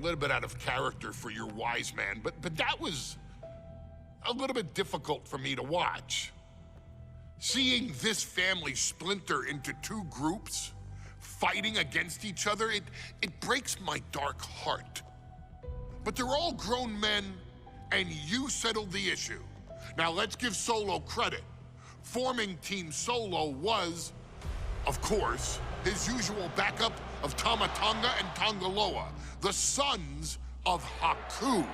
little bit out of character for your wise man, but that was a little bit difficult for me to watch. Seeing this family splinter into two groups, fighting against each other, it breaks my dark heart. But they're all grown men, and you settled the issue. Now let's give Solo credit. Forming Team Solo was, of course, his usual backup of Tama Tonga and Tongaloa, the sons of Haku,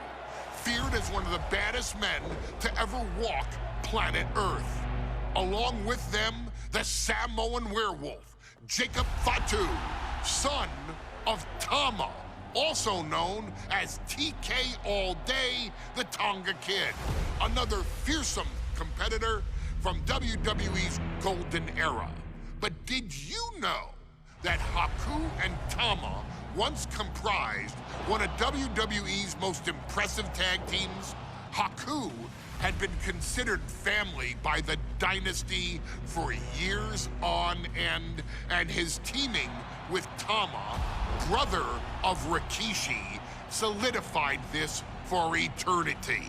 feared as one of the baddest men to ever walk planet Earth. Along with them, the Samoan werewolf, Jacob Fatu, son of Tama, also known as TK All Day, the Tonga Kid, another fearsome competitor from WWE's golden era. But did you know that Haku and Tama once comprised one of WWE's most impressive tag teams? Haku had been considered family by the Dynasty for years on end, and his teaming with Tama, brother of Rikishi, solidified this for eternity.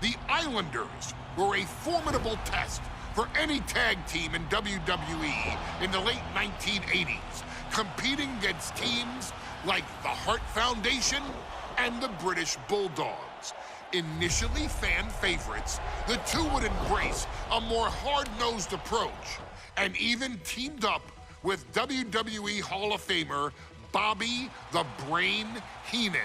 The Islanders were a formidable test for any tag team in WWE in the late 1980s, competing against teams like the Hart Foundation and the British Bulldogs. Initially fan favorites, the two would embrace a more hard-nosed approach and even teamed up with WWE Hall of Famer Bobby the Brain Heenan,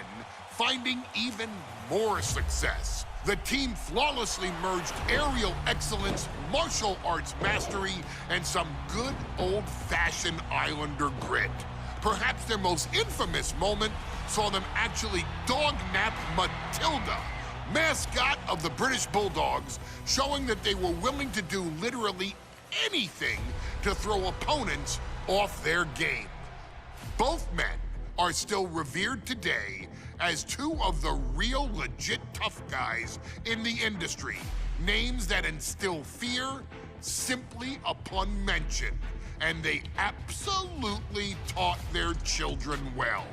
finding even more success. The team flawlessly merged aerial excellence, martial arts mastery, and some good old-fashioned Islander grit. Perhaps their most infamous moment saw them actually dog-nap Matilda, mascot of the British Bulldogs, showing that they were willing to do literally anything to throw opponents off their game. Both men are still revered today as two of the real legit tough guys in the industry, names that instill fear simply upon mention, and they absolutely taught their children well.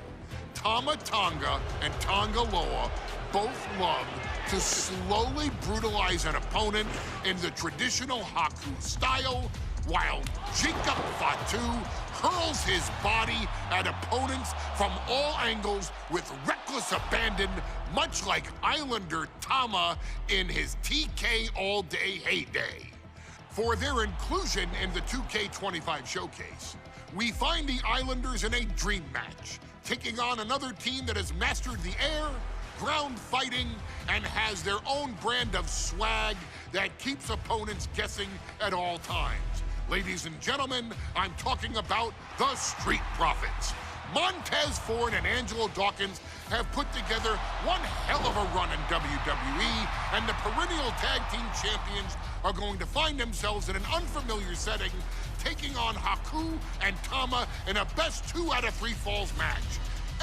Tama Tonga and Tongaloa both loved to slowly brutalize an opponent in the traditional Haku style, while Jacob Fatu hurls his body at opponents from all angles with reckless abandon, much like Islander Tama in his TK All Day heyday. For their inclusion in the 2K25 showcase, we find the Islanders in a dream match, taking on another team that has mastered the air, ground fighting, and has their own brand of swag that keeps opponents guessing at all times. Ladies and gentlemen, I'm talking about the Street Profits. Montez Ford and Angelo Dawkins have put together one hell of a run in WWE, and the perennial tag team champions are going to find themselves in an unfamiliar setting, taking on Haku and Tama in a best 2 out of 3 falls match.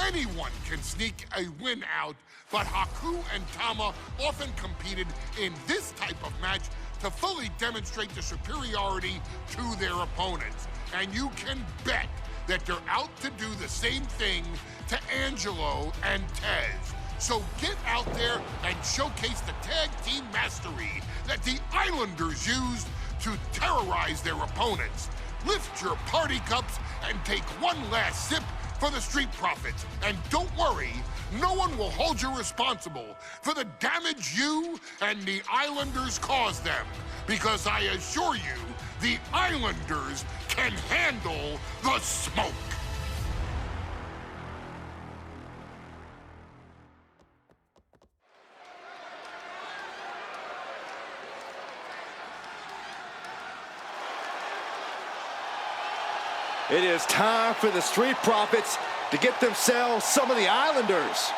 Anyone can sneak a win out, but Haku and Tama often competed in this type of match to fully demonstrate the superiority to their opponents. And you can bet that they're out to do the same thing to Angelo and Tez. So get out there and showcase the tag team mastery that the Islanders used to terrorize their opponents. Lift your party cups and take one last sip for the Street Profits. And don't worry, no one will hold you responsible for the damage you and the Islanders caused them, because I assure you, the Islanders can handle the smoke. It is time for the Street Profits to get themselves some of the Islanders.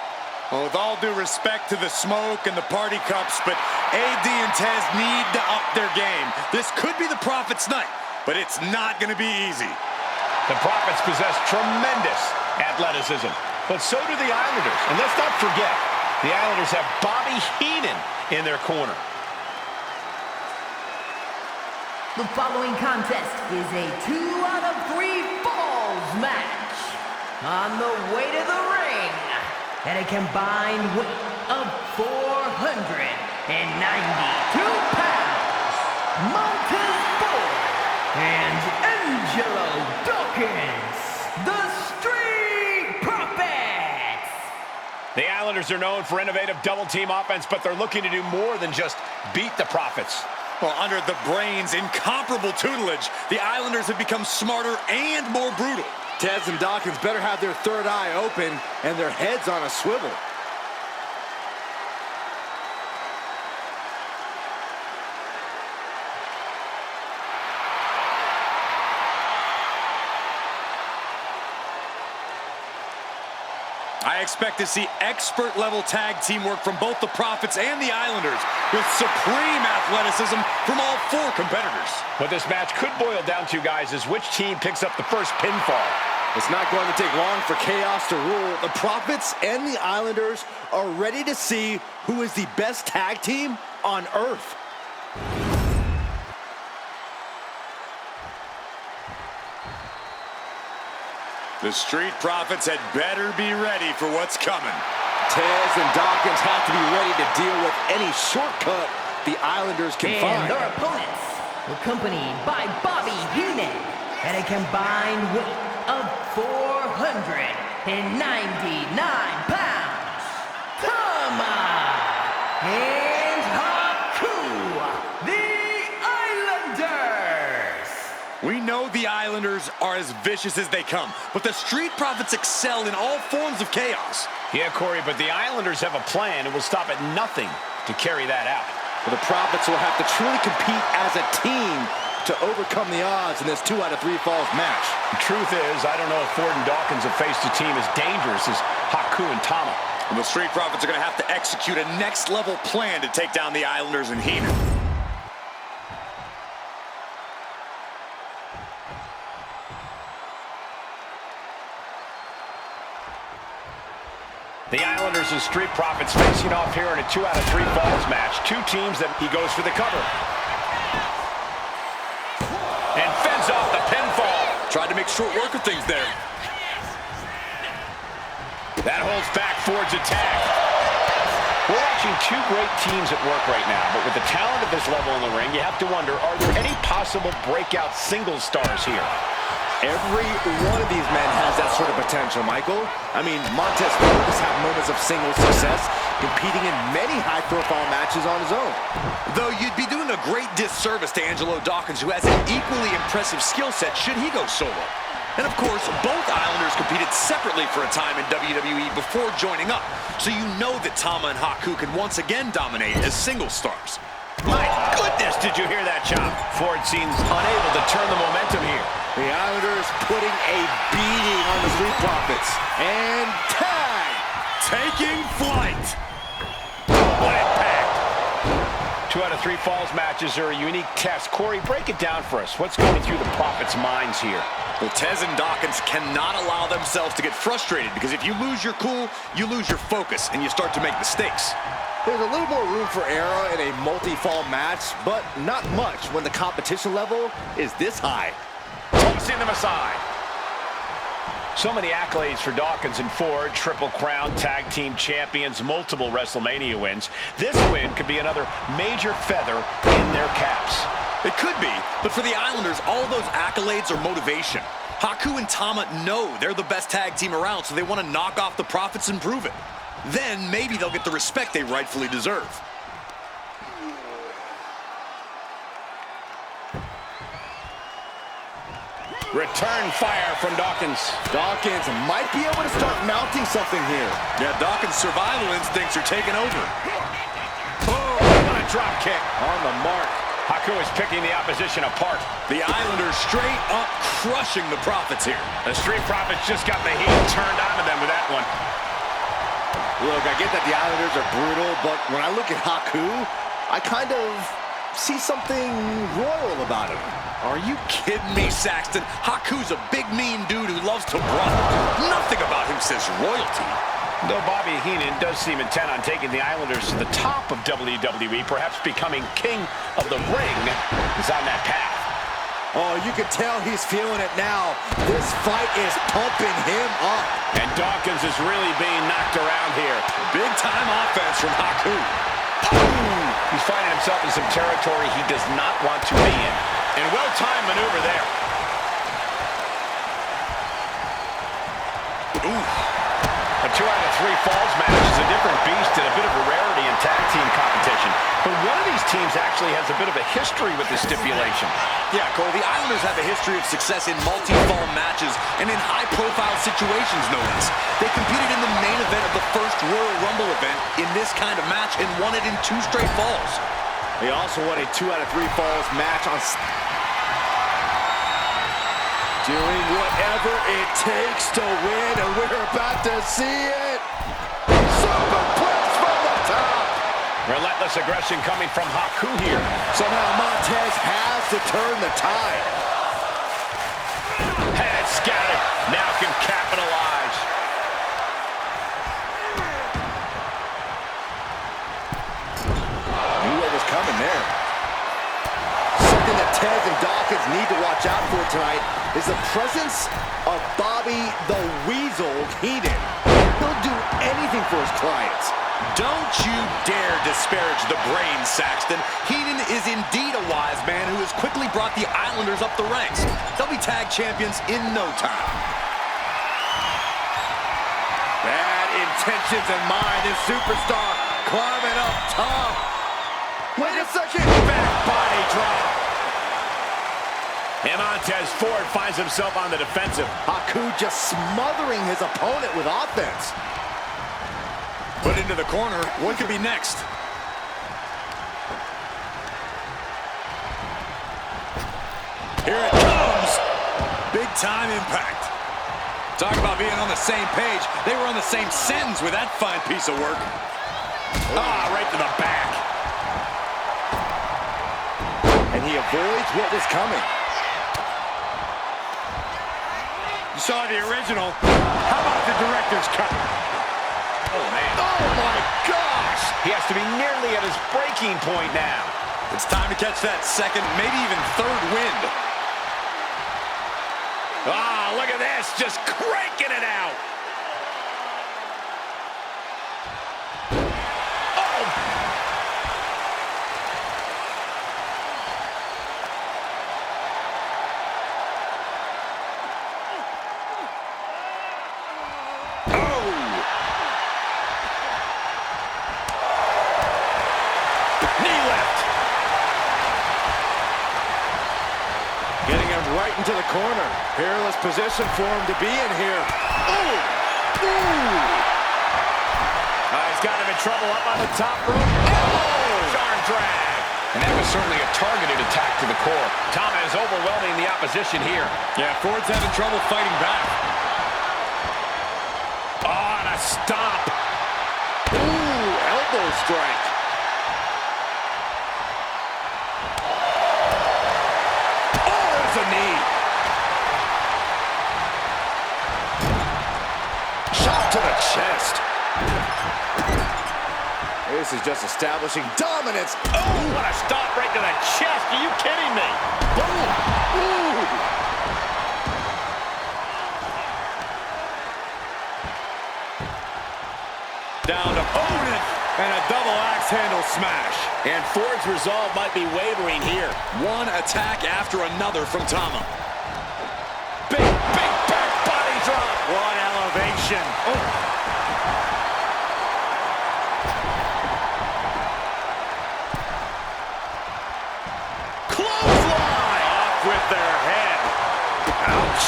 Well, with all due respect to the smoke and the party cups, but AD and Tez need to up their game. This could be the Profits' night, but it's not going to be easy. The Profits possess tremendous athleticism, but so do the Islanders. And let's not forget, the Islanders have Bobby Heenan in their corner. The following contest is a 2 out of 3 falls match. On the way to the ring, at a combined weight of 492 pounds, Montez Ford and Angelo Dawkins, the Street Profits. The Islanders are known for innovative double-team offense, but they're looking to do more than just beat the Profits. Well, under the Brains' incomparable tutelage, the Islanders have become smarter and more brutal. Tez and Dawkins better have their third eye open and their heads on a swivel. I expect to see expert-level tag teamwork from both the Profits and the Islanders, with supreme athleticism from all four competitors. What this match could boil down to, guys, is which team picks up the first pinfall. It's not going to take long for chaos to rule. The Profits and the Islanders are ready to see who is the best tag team on Earth. The Street Profits had better be ready for what's coming. Tez and Dawkins have to be ready to deal with any shortcut the Islanders can find. And their opponents, accompanied by Bobby Heenan, at a combined weight of 499 pounds, Tama and Haku, the Islanders. We know the Islanders are as vicious as they come, but the Street Profits excel in all forms of chaos. Yeah, Corey, but the Islanders have a plan and will stop at nothing to carry that out. Well, the Profits will have to truly compete as a team to overcome the odds in this 2 out of 3 falls match. The truth is, I don't know if Ford and Dawkins have faced a team as dangerous as Haku and Tama. And the Street Profits are going to have to execute a next-level plan to take down the Islanders and Heenan. The Islanders and Street Profits facing off here in a 2 out of 3 falls match. Two teams that he goes for the cover. And fends off the pinfall. Tried to make short work of things there. That holds back Ford's attack. We're watching two great teams at work right now, but with the talent at this level in the ring, you have to wonder, are there any possible breakout single stars here? Every one of these men has that sort of potential, Michael. I mean, Montez Ford has had moments of single success, competing in many high-profile matches on his own. Though you'd be doing a great disservice to Angelo Dawkins, who has an equally impressive skill set should he go solo. And of course, both Islanders competed separately for a time in WWE before joining up, so you know that Tama and Haku can once again dominate as single stars. My goodness, did you hear that chop? Ford seems unable to turn the momentum here. The Islanders putting a beating on the Street Profits. And tag! Taking flight! What impact! 2 out of 3 falls matches are a unique test. Corey, break it down for us. What's going through the Profits' minds here? Well, Tez and Dawkins cannot allow themselves to get frustrated, because if you lose your cool, you lose your focus, and you start to make mistakes. There's a little more room for error in a multi-fall match, but not much when the competition level is this high. Tossing them aside. So many accolades for Dawkins and Ford. Triple Crown Tag Team Champions, multiple WrestleMania wins. This win could be another major feather in their caps. It could be, but for the Islanders, all those accolades are motivation. Haku and Tama know they're the best tag team around, so they want to knock off the Profits and prove it. Then maybe they'll get the respect they rightfully deserve. Return fire from Dawkins. Dawkins might be able to start mounting something here. Yeah, Dawkins' survival instincts are taking over. Oh, what a drop kick. On the mark. Haku is picking the opposition apart. The Islanders straight up crushing the Profits here. The Street Profits just got the heat turned onto them with that one. Look, I get that the Islanders are brutal, but when I look at Haku, I kind of see something royal about him. Are you kidding me, Saxton? Haku's a big, mean dude who loves to brawl. Nothing about him says royalty. Though Bobby Heenan does seem intent on taking the Islanders to the top of WWE, perhaps becoming king of the ring, is on that path. Oh, you can tell he's feeling it now. This fight is pumping him up. And Dawkins is really being knocked around here. Big time offense from Haku. Ooh, he's finding himself in some territory he does not want to be in. And well-timed maneuver there. Ooh. A 2 out of 3 falls match is a different beast and a bit of a rarity in tag team competition. But one of these teams actually has a bit of a history with this stipulation. Yeah, Cole, the Islanders have a history of success in multi-fall matches and in high-profile situations, no less. They competed in the main event of the first Royal Rumble event in this kind of match and won it in 2 straight falls. They also won a 2 out of 3 falls match on... Doing whatever it takes to win, and we're about to see it. Superplex from the top. Relentless aggression coming from Haku here. Somehow Montez has to turn the tide. Head scattered. Now can capitalize. Knew what was coming there. Something that Tez and Dawkins need to watch out for tonight is the presence of Bobby the Weasel Heenan. He'll do anything for his clients. Don't you dare disparage the brain, Saxton. Heenan is indeed a wise man who has quickly brought the Islanders up the ranks. They'll be tag champions in no time. Bad intentions in mind. This superstar climbing up top. Wait a second. Back body drop. And Montez Ford finds himself on the defensive. Haku just smothering his opponent with offense. Put into the corner. What could be next? Here it comes. Big time impact. Talk about being on the same page. They were on the same sentence with that fine piece of work. Ah, right to the back. And he avoids what was coming. You saw the original. How about the director's cut? Oh, man. Oh, my gosh! He has to be nearly at his breaking point now. It's time to catch that second, maybe even third wind. Ah, look at this. Just cranking it out. Right into the corner. Peerless position for him to be in here. Ooh! Ooh! He's got him in trouble up on the top rope. Oh! Arm drag. And that was certainly a targeted attack to the core. Tama is overwhelming the opposition here. Yeah, Ford's having trouble fighting back. Oh, and a stomp. Ooh, elbow strike. A knee. Shot to the chest. This is just establishing dominance. Oh, what a stomp right to the chest. Are you kidding me? Boom. Ooh. Down opponent. And a double axe handle smash. And Ford's resolve might be wavering here. One attack after another from Tama. Big back body drop. What elevation. Oh. Clothesline. Off with their head. Ouch.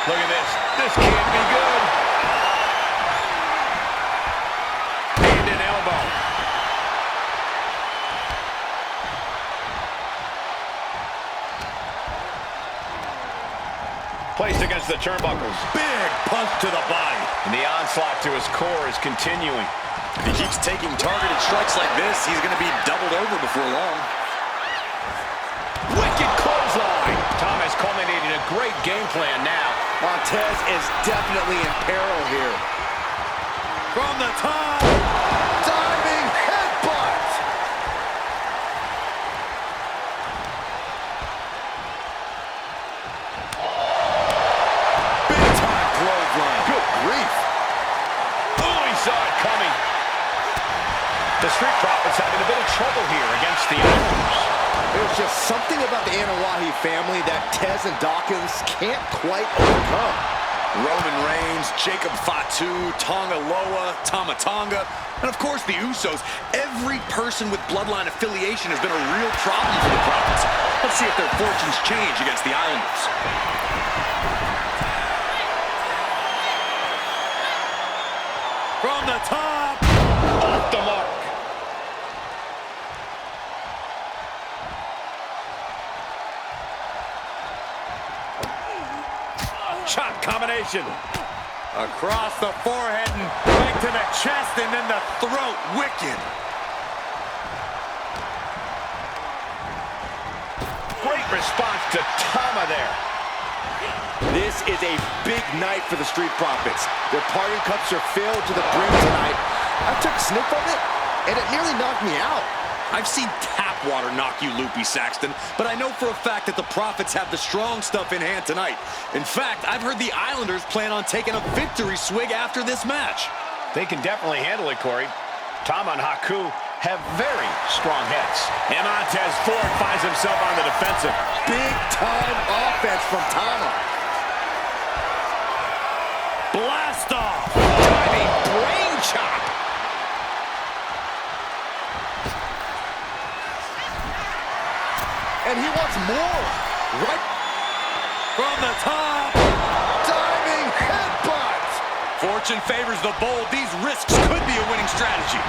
Look at this. This can't be good. Hand and elbow. Placed against the turnbuckles. Big punch to the body. And the onslaught to his core is continuing. If he keeps taking targeted strikes like this, he's going to be doubled over before long. Wicked clothesline. Tom has culminated a great game plan now. Montez is definitely in peril here. From the top. Diving headbutt. Big time clothesline. Good grief. Oh, he saw it coming. The Street Profits having a bit of trouble here against the Islanders. There's just something about the Anawahi family that Tez and Dawkins can't quite overcome. Roman Reigns, Jacob Fatu, Tonga Loa, Tama Tonga, and of course the Usos. Every person with bloodline affiliation has been a real problem for the Profits. Let's see if their fortunes change against the Islanders. From the top. Off the mark. Chop combination. Across the forehead and right to the chest and then the throat. Wicked. Great response to Tama there. This is a big night for the Street Profits. Their parting cups are filled to the brim tonight. I took a sniff of it, and it nearly knocked me out. I've seen tap water knock you loopy, Saxton, but I know for a fact that the Profits have the strong stuff in hand tonight. In fact, I've heard the Islanders plan on taking a victory swig after this match. They can definitely handle it, Corey. Tama and Haku have very strong heads. And Montez Ford finds himself on the defensive. Big time offense from Tama. Blast off! Diving brain chop! And he wants more. Right From the top! diving headbutt. Fortune favors the bold. These risks could be a winning strategy.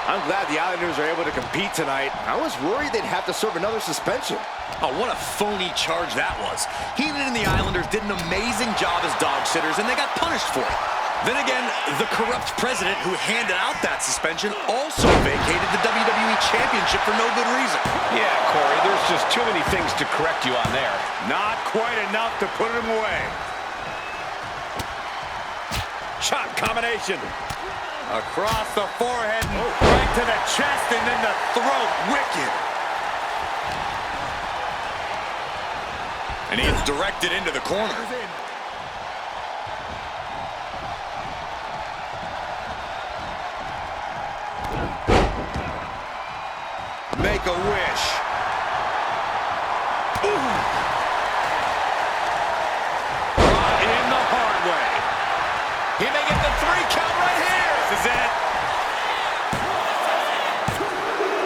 I'm glad the Islanders are able to compete tonight. I was worried they'd have to serve another suspension. Oh, what a phony charge that was. Heenan and the Islanders did an amazing job as dog sitters, and they got punished for it. Then again, the corrupt president who handed out that suspension also vacated the WWE Championship for no good reason. Yeah, Corey, there's just too many things to correct you on there. Not quite enough to put him away. Chop combination. Across the forehead, and right to the chest, and then the throat. Wicked. And he is directed into the corner. Make a wish. Ooh. Brought in the hard way. He may get the 3 count right here. This is it.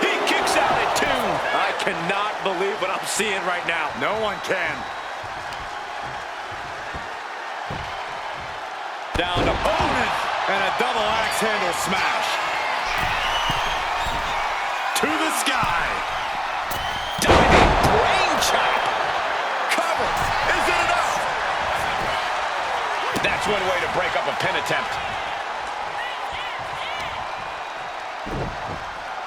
He kicks out at 2. I cannot believe what I'm seeing right now. No one can. Down to Bowman and a double axe handle smash. To the sky. Diving brain chop. Cover. Is it enough? That's one way to break up a pin attempt.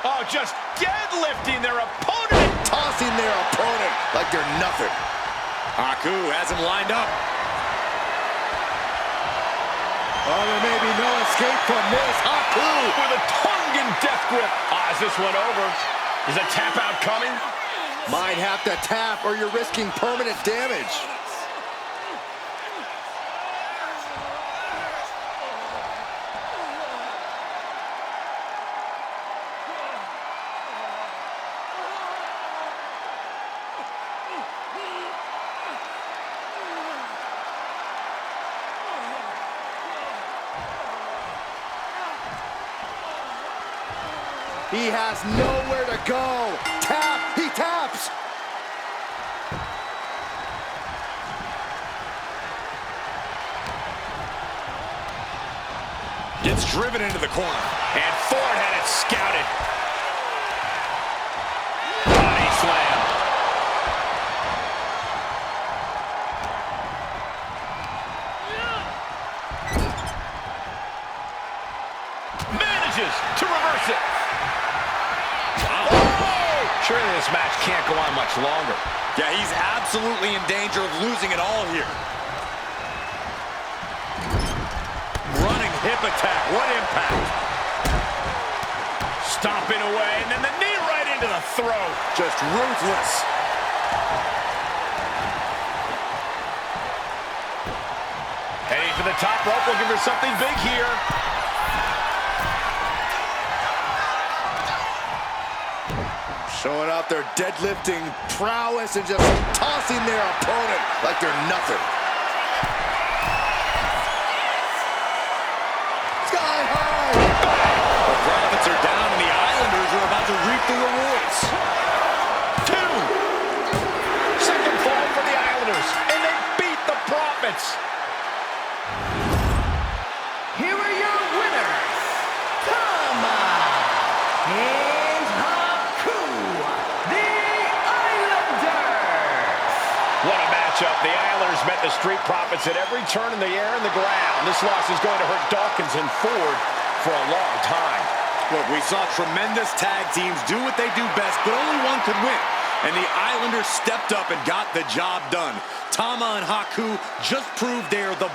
Oh, just deadlifting their opponent. Tossing their opponent like they're nothing. Haku has him lined up. Oh, there may be no escape from this. Haku With a tongue and death grip. Ah, is this one over? Is a tap out coming? might have to tap or you're risking permanent damage. He has nowhere to go. Tap, he taps. Gets driven into the corner. And Ford had it scouted. Body slam. Manages to reverse it. Surely this match can't go on much longer. Yeah, he's absolutely in danger of losing it all here. Running hip attack. What impact. Stomping away, and then the knee right into the throat. Just ruthless. Heading for the top rope, looking for something big here. Showing off their deadlifting prowess and just tossing their opponent like they're nothing. Sky high! The profits are down and the Islanders are about to reap the rewards. 2. Second fall for the Islanders, and they beat the Profits. Here are your winners, Tama and Haku, the Islanders. What a matchup. The Islanders met the Street Profits at every turn in the air and the ground. This loss is going to hurt Dawkins and Ford for a long time. Look, we saw tremendous tag teams do what they do best, but only one could win. And the Islanders stepped up and got the job done. Tama and Haku just proved they're the